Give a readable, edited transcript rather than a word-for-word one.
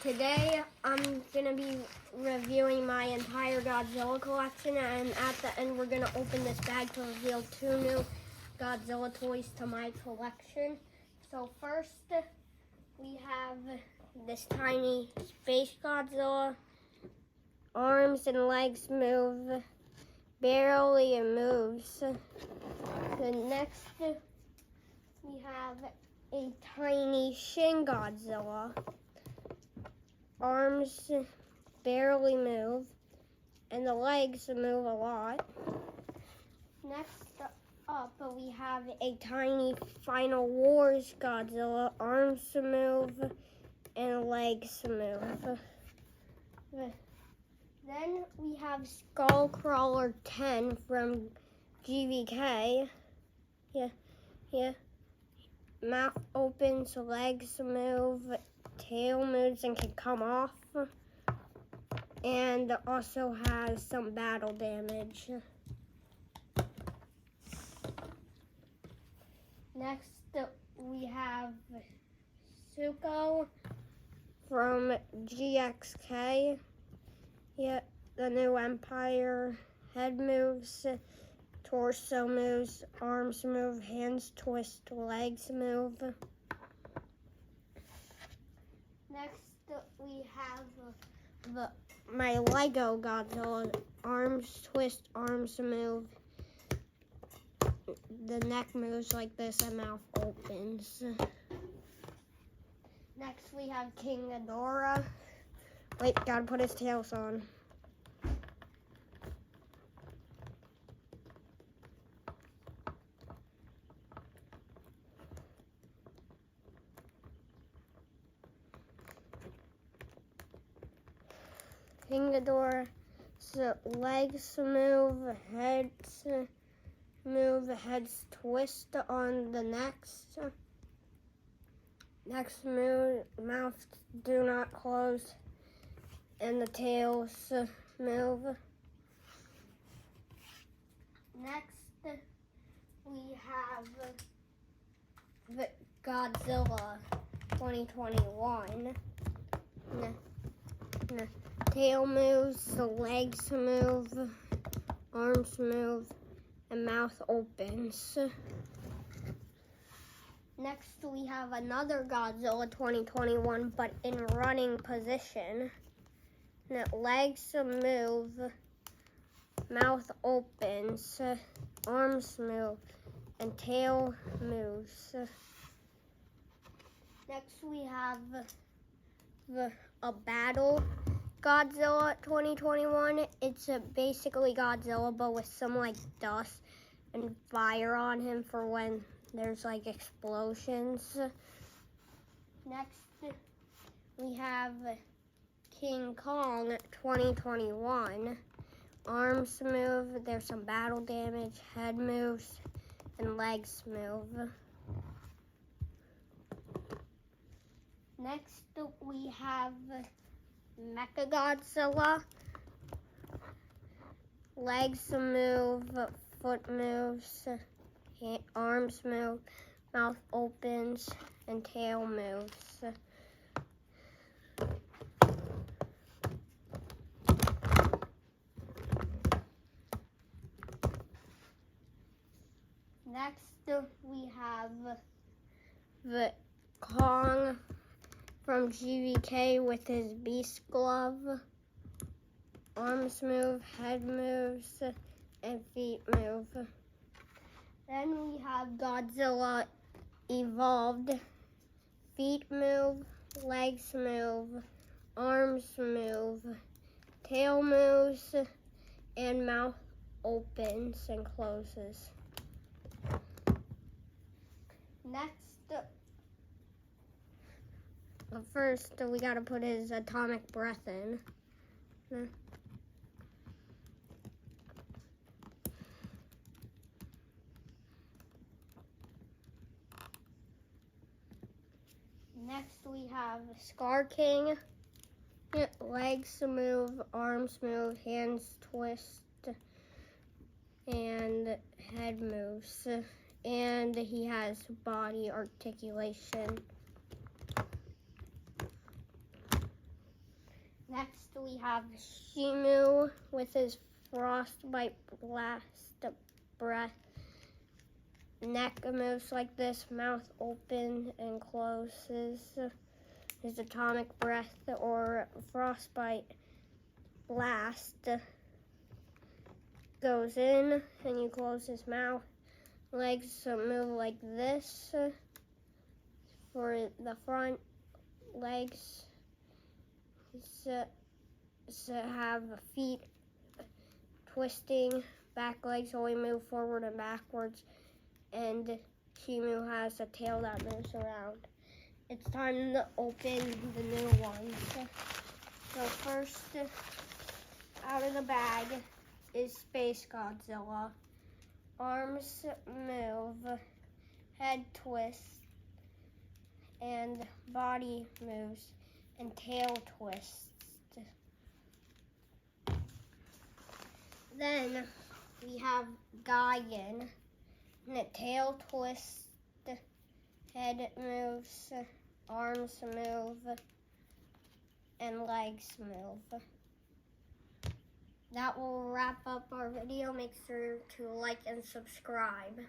Today I'm going to be reviewing my entire Godzilla collection, and at the end we're going to open this bag to reveal 2 new Godzilla toys to my collection. So first we have this tiny space Godzilla. Arms and legs move, barely it moves. The next we have a tiny Shin Godzilla. Arms barely move, and the legs move a lot. Next up, we have a tiny Final Wars Godzilla. Arms move, and legs move. Then we have Skullcrawler 10 from GVK. Yeah. Mouth opens, legs move, tail moves and can come off, and also has some battle damage. Next we have Suko from GXK. Yeah, the new Empire. Head moves, torso moves, arms move, hands twist, legs move. Next we have my Lego Godzilla. Arms twist, arms move. The neck moves like this and mouth opens. Next we have King Ghidorah. Wait, gotta put his tails on. King Ghidorah, so legs move, heads move, heads twist on the necks. Next move, mouth do not close, and the tails move. Next, we have the Godzilla 2021. Tail moves, the legs move, arms move, and mouth opens. Next, we have another Godzilla 2021, but in running position. Legs move, mouth opens, arms move, and tail moves. Next, we have a battle Godzilla 2021. It's basically Godzilla, but with some like dust and fire on him for when there's like explosions. Next, we have King Kong 2021. Arms move, there's some battle damage, head moves, and legs move. Next, we have Mechagodzilla. Legs move, foot moves, arms move, mouth opens, and tail moves. Next, we have the Kong from GVK with his beast glove. Arms move, head moves, and feet move. Then we have Godzilla Evolved. Feet move, legs move, arms move, tail moves, and mouth opens and closes. Next, first we gotta put his atomic breath in. Next we have Scar King. Legs move, arms move, hands twist, and head moves. And he has body articulation. Next we have Shimu with his frostbite blast breath. Neck moves like this, mouth open and closes. His atomic breath or frostbite blast goes in and you close his mouth. Legs move like this for the front legs. Have feet twisting, back legs only move forward and backwards, and Shimu has a tail that moves around. It's time to open the new ones. So first out of the bag is Space Godzilla. Arms move, head twists, and body moves, and tail twists. Then we have Gigan, and the tail twists, head moves, arms move, and legs move. That will wrap up our video. Make sure to like and subscribe.